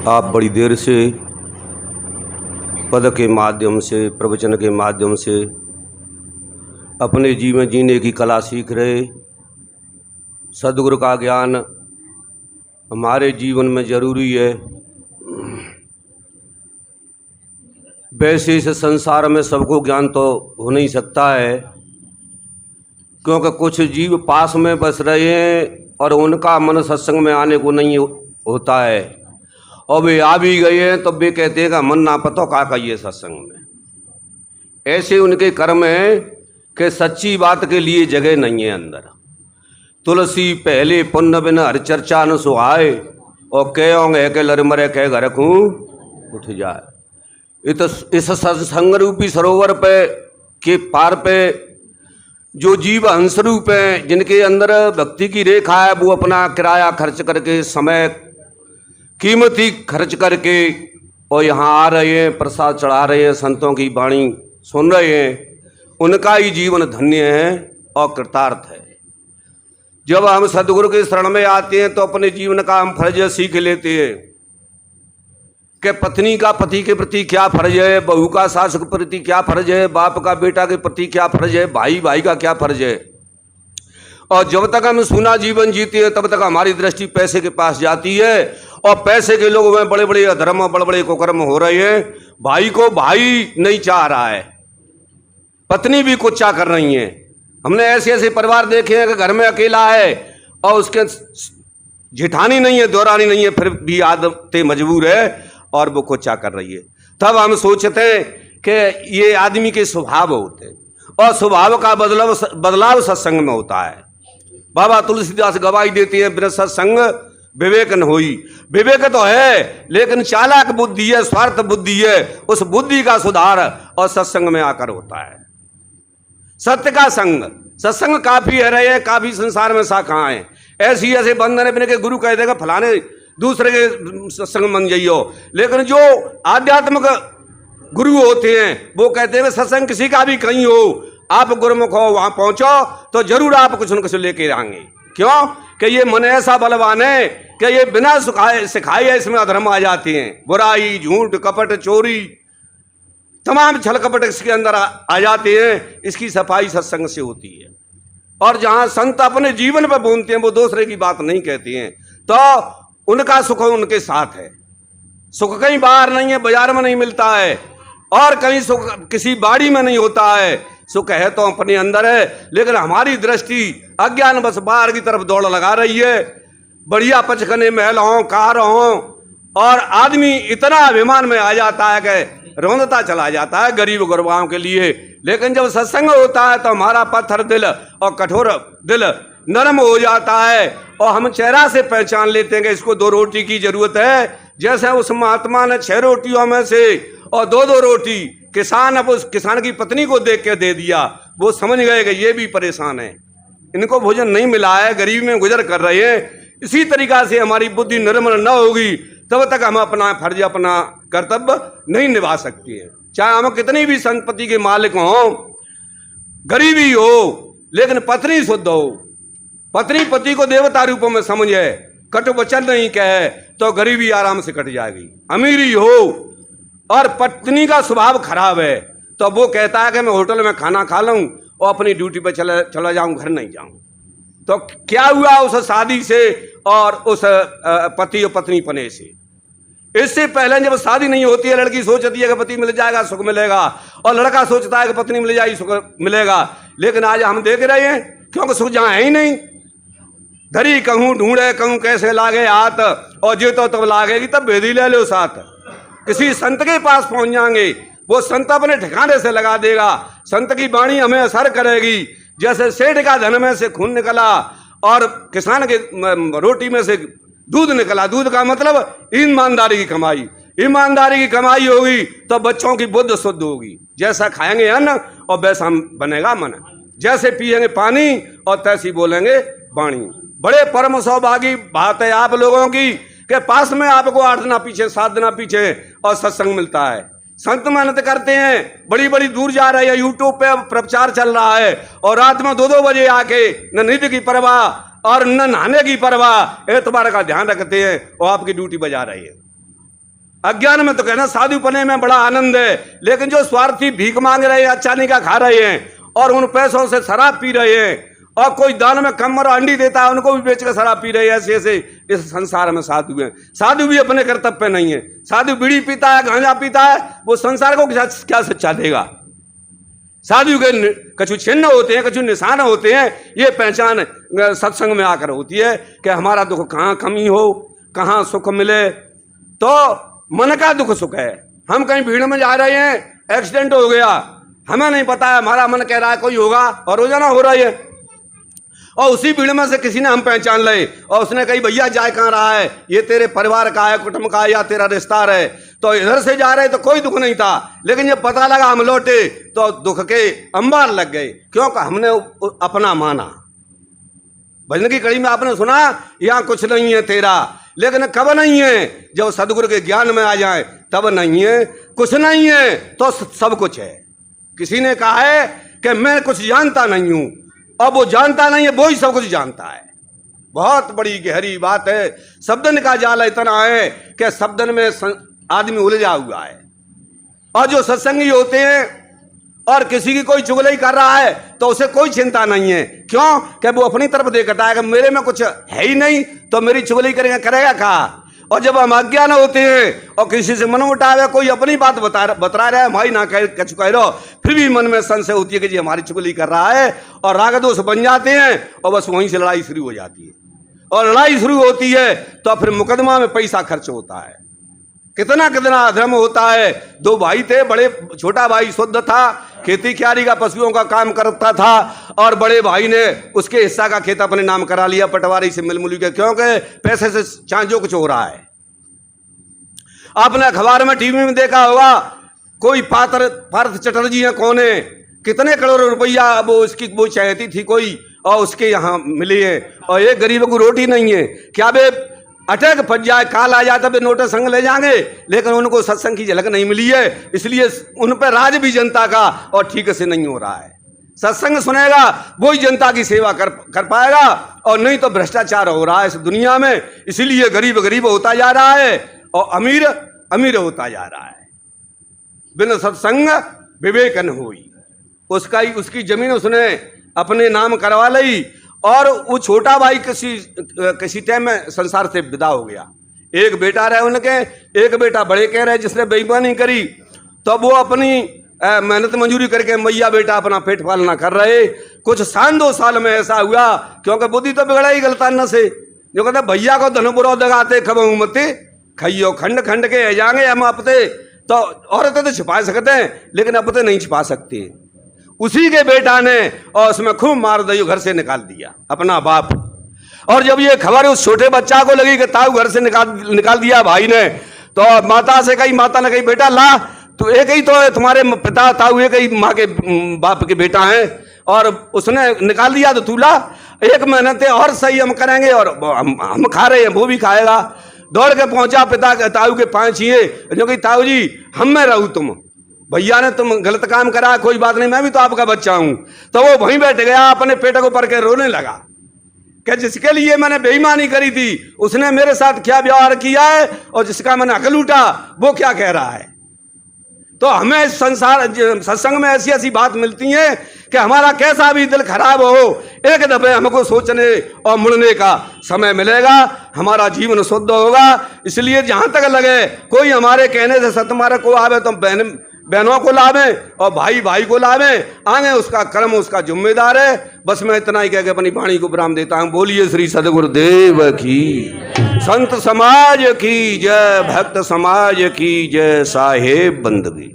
आप बड़ी देर से पद के माध्यम से, प्रवचन के माध्यम से अपने जीवन जीने की कला सीख रहे। सद्गुरु का ज्ञान हमारे जीवन में ज़रूरी है। वैसे इस संसार में सबको ज्ञान तो हो नहीं सकता है, क्योंकि कुछ जीव पास में बस रहे हैं और उनका मन सत्संग में आने को नहीं होता है, और वे आ भी गए हैं तो वे कहते हैं कि मन ना पता का कहिए सत्संग में। ऐसे उनके कर्म हैं कि सच्ची बात के लिए जगह नहीं है अंदर। तुलसी पहले पुण्य बिन हर चर्चा न सुहाए, और कहोंगे के लर मरे कह घर खूँ उठ जाए। इस सत्संग रूपी सरोवर पे के पार पे जो जीव हंस रूप हैं, जिनके अंदर भक्ति की रेखा है, वो अपना किराया खर्च करके, समय कीमती खर्च करके और यहाँ आ रहे हैं, प्रसाद चढ़ा रहे हैं, संतों की वाणी सुन रहे हैं। उनका ही जीवन धन्य है और कृतार्थ है। जब हम सद्गुरु के शरण में आते हैं तो अपने जीवन का हम फर्ज सीख लेते हैं कि पत्नी का पति के प्रति क्या फर्ज है, बहू का सास के प्रति क्या फर्ज है, बाप का बेटा के प्रति क्या फर्ज है, भाई भाई का क्या फर्ज है। और जब तक हम सूना जीवन जीते हैं तब तक हमारी दृष्टि पैसे के पास जाती है, और पैसे के लोगों में बड़े बड़े अधर्म, बड़े बड़े कुकर्म हो रहे हैं। भाई को भाई नहीं चाह रहा है, पत्नी भी कुच्चा कर रही है। हमने ऐसे ऐसे परिवार देखे हैं कि घर में अकेला है और उसके जेठानी नहीं है, दौरानी नहीं है, फिर भी आदतें मजबूर है और वो कुच्चा कर रही है। तब हम सोचते हैं कि ये आदमी के स्वभाव होते हैं, और स्वभाव का बदलाव सत्संग में होता है। बाबा तुलसीदास गवाही देते हैं, बिना सत्संग विवेक न होई। विवेक तो है, लेकिन चालाक बुद्धि है, स्वार्थ बुद्धि है। उस बुद्धि का सुधार और सत्संग में आकर होता है। सत्य का संग, सत्संग काफी है रहे हैं, काफी संसार में शाखाएं। ऐसी ऐसे बंधन अपने के गुरु कह देगा फलाने दूसरे के सत्संग मन जाइयो, लेकिन जो आध्यात्मिक गुरु होते हैं वो कहते हैं सत्संग किसी का भी कहीं हो, आप गुरुमुख हो, वहां पहुंचो तो जरूर आप कुछ न कुछ लेके आएंगे। क्यों कि ये मन ऐसा बलवान है कि ये बिना सिखाए इसमें अधर्म आ जाते हैं। बुराई, झूठ, कपट, चोरी, तमाम छल कपट इसके अंदर आ जाते हैं। इसकी सफाई सत्संग से होती है। और जहां संत अपने जीवन पर बोलते हैं, वो दूसरे की बात नहीं कहते हैं, तो उनका सुख उनके साथ है। सुख कहीं बाहर नहीं है, बाजार में नहीं मिलता है, और कहीं सुख किसी बाड़ी में नहीं होता है। सुख है तो अपने अंदर है, लेकिन हमारी दृष्टि अज्ञान बस बाहर की तरफ दौड़ लगा रही है। बढ़िया पचखने महल हों, कार हों, और आदमी इतना अभिमान में आ जाता है कि रोंदता चला जाता है गरीब गुरबाओं के लिए। लेकिन जब सत्संग होता है तो हमारा पत्थर दिल और कठोर दिल नरम हो जाता है, और हम चेहरा से पहचान लेते हैं कि इसको 2 रोटी की जरूरत है। जैसे उस महात्मा ने 6 रोटियों में से और 2-2 रोटी किसान, अब उस किसान की पत्नी को देख के दे दिया। वो समझ गए कि ये भी परेशान है, इनको भोजन नहीं मिला है, गरीब में गुजर कर रहे हैं। इसी तरीका से हमारी बुद्धि निर्मल न होगी तब तक हम अपना फर्ज, अपना कर्तव्य नहीं निभा सकते हैं। चाहे हम कितनी भी संपत्ति के मालिक हों, गरीबी हो, लेकिन पत्नी शुद्ध हो, पत्नी पति को देवता रूप में समझे, कटु वचन नहीं कहे, तो गरीबी आराम से कट जाएगी। अमीरी हो और पत्नी का स्वभाव खराब है, तो वो कहता है कि मैं होटल में खाना खा लूं और अपनी ड्यूटी पे चला जाऊं, घर नहीं जाऊं। तो क्या हुआ उस शादी से और उस पति और पत्नी पने से? इससे पहले जब शादी नहीं होती है, लड़की सोचती है कि पति मिल जाएगा सुख मिलेगा, और लड़का सोचता है कि पत्नी मिल जाएगी सुख मिलेगा। लेकिन आज हम देख रहे हैं, क्योंकि सुख जहां है ही नहीं। धरी कहूँ ढूंढे कहूँ कैसे लागे हाथ, और जो तो तब लागेगी तब भेदी ले लो साथ। किसी संत के पास पहुंच जाएंगे, वो संत अपने ठिकाने से लगा देगा। संत की वाणी हमें असर करेगी। जैसे सेठ का धन में से खून निकला और किसान के रोटी में से दूध निकला। दूध का मतलब ईमानदारी की कमाई। ईमानदारी की कमाई होगी तो बच्चों की बुद्धि शुद्ध होगी। जैसा खाएंगे अन्न और वैसा बनेगा मन। जैसे पिएंगे पानी और तैसी बोलेंगे वाणी। बड़े परम सौभागी बात है आप लोगों की कि पास में आपको 8 दिना पीछे, 7 दिना पीछे और सत्संग मिलता है। संत मेहनत करते हैं, बड़ी बड़ी दूर जा रहे हैं, यूट्यूब पे प्रचार चल रहा है, और रात में 2-2 बजे आके न नींद की परवाह और न नहाने की परवाह, एतबार का ध्यान रखते हैं और आपकी ड्यूटी बजा रहे हैं। अज्ञान में तो कहना साधु पने में बड़ा आनंद है, लेकिन जो स्वार्थी भीख मांग रहे हैं, अच्छा नहीं का खा रहे हैं और उन पैसों से शराब पी रहे हैं, और कोई दान में कमर अंडी देता है उनको भी बेच कर शराब पी रहे हैं, ऐसे ऐसे इस संसार में साधु हैं। साधु भी अपने कर्तव्य पे नहीं है। साधु बीड़ी पीता है, गांजा पीता है, वो संसार को क्या शिक्षा देगा। साधु के कछु चिन्ह होते हैं, कछु निशान होते हैं। ये पहचान सत्संग में आकर होती है कि हमारा दुख कहाँ कमी हो, कहाँ सुख मिले। तो मन का दुख सुख है। हम कहीं भीड़ में जा रहे हैं, एक्सीडेंट हो गया, हमें नहीं पता है, हमारा मन कह रहा है कोई होगा और रोजाना हो रही है, और उसी भीड़ में से किसी ने हम पहचान ले और उसने कही भैया जाए कहाँ रहा है, ये तेरे परिवार का है, कुटुंब का है या तेरा रिश्तेदार है, तो इधर से जा रहे तो कोई दुख नहीं था, लेकिन जब पता लगा हम लौटे तो दुख के अंबार लग गए, क्योंकि हमने अपना माना। भजन की कड़ी में आपने सुना यहाँ कुछ नहीं है तेरा, लेकिन कब नहीं है, जब सदगुरु के ज्ञान में आ जाए तब नहीं है, कुछ नहीं है तो सब कुछ है। किसी ने कहा है कि मैं कुछ जानता नहीं हूं, अब वो जानता नहीं है, वो ही सब कुछ जानता है। बहुत बड़ी गहरी बात है। शब्दन का जाल इतना है कि शब्दन में आदमी उलझा हुआ है। और जो सत्संगी होते हैं और किसी की कोई चुगली कर रहा है तो उसे कोई चिंता नहीं है। क्यों? कि वो अपनी तरफ देखता है कि मेरे में कुछ है ही नहीं तो मेरी चुगली करेगा क्या। और जब हम अज्ञान होते हैं और किसी से मन उठावे, कोई अपनी बात बता रहा है, भाई ना कह रहो, फिर भी मन में संशय होती है कि जी हमारी चुगली कर रहा है, और राग दोष बन जाते हैं और बस वहीं से लड़ाई शुरू हो जाती है। और लड़ाई शुरू होती है तो फिर मुकदमा में पैसा खर्च होता है, कितना कितना अधर्म होता है। दो भाई थे, बड़े छोटा भाई शुद्ध था, खेती क्यारी का पशुओं का काम करता था, और बड़े भाई ने उसके हिस्सा का खेत अपने नाम करा लिया पटवारी से मिलमुली के, क्योंकि पैसे से चांजो कुछ हो रहा है। आपने अखबार में टीवी में देखा होगा, कोई पार्थ चटर्जी है, कौन है, कितने करोड़ रुपया वो उसकी वो चाहती थी कोई, और उसके यहाँ मिली है, और एक गरीब को रोटी नहीं है। क्या बे अटैक फट जाए, काल आ जाए तब नोटिस संग ले जाएंगे, लेकिन उनको सत्संग की झलक नहीं मिली है, इसलिए उन पर राज भी जनता का और ठीक से नहीं हो रहा है। सत्संग सुनेगा वही जनता की सेवा कर पाएगा, और नहीं तो भ्रष्टाचार हो रहा है इस दुनिया में, इसलिए गरीब गरीब होता जा रहा है और अमीर अमीर होता जा रहा है। बिन सत्संग विवेक न होई, उसकी जमीन उसने अपने नाम करवा ली, और वो छोटा भाई किसी टाइम में संसार से विदा हो गया। एक बेटा रहे उनके, एक बेटा बड़े कह रहे जिसने बेईमानी करी, तो वो अपनी मेहनत मजूरी करके मैया बेटा अपना पेट पालना कर रहे। कुछ 2 साल में ऐसा हुआ, क्योंकि बुद्धि तो बिगड़ा ही गलतान से, जो कहते भैया को धन बुरा दगाते खब मते खइयो खंड खंड के जाएंगे हम अपते। तो औरतें तो छिपा सकते हैं, लेकिन अपते नहीं छिपा सकती। उसी के बेटा ने और उसमें खूब मार दियो, घर से निकाल दिया अपना बाप। और जब ये खबर उस छोटे बच्चा को लगी कि ताऊ घर से निकाल दिया भाई ने, तो माता से कही, माता ने कही बेटा ला, तो एक ही तो है तुम्हारे पिता ताऊ, एक ही माँ के बाप के बेटा हैं, और उसने निकाल दिया तो तू ला, 1 मेहनत और सही हम करेंगे, और हम खा रहे हैं वो भी खाएगा। दौड़ के पहुंचा पिता के ताऊ के पाँव छुए, जो कि ताऊ जी हम में रहूँ, तुम भैया ने तुम गलत काम करा, कोई बात नहीं, मैं भी तो आपका बच्चा हूं। तो वो वहीं बैठ गया, अपने पेट को पकड़ के रोने लगा कि जिसके लिए मैंने बेईमानी करी थी उसने मेरे साथ क्या व्यवहार किया है, और जिसका मैंने अकल उठा वो क्या कह रहा है। तो हमें संसार सत्संग में ऐसी ऐसी बात मिलती है कि हमारा कैसा भी दिल खराब हो, एक दफे हमको सोचने और मुड़ने का समय मिलेगा, हमारा जीवन शुद्ध होगा। इसलिए जहां तक लगे कोई हमारे कहने से सतमार्ग को आवे तो बहनों को लावे और भाई भाई को लावे, आगे उसका कर्म उसका जिम्मेदार है। बस मैं इतना ही कह के अपनी वाणी को विराम देता हूं। बोलिए श्री सदगुरुदेव की, संत समाज की जय, भक्त समाज की जय, साहेब बंदगी।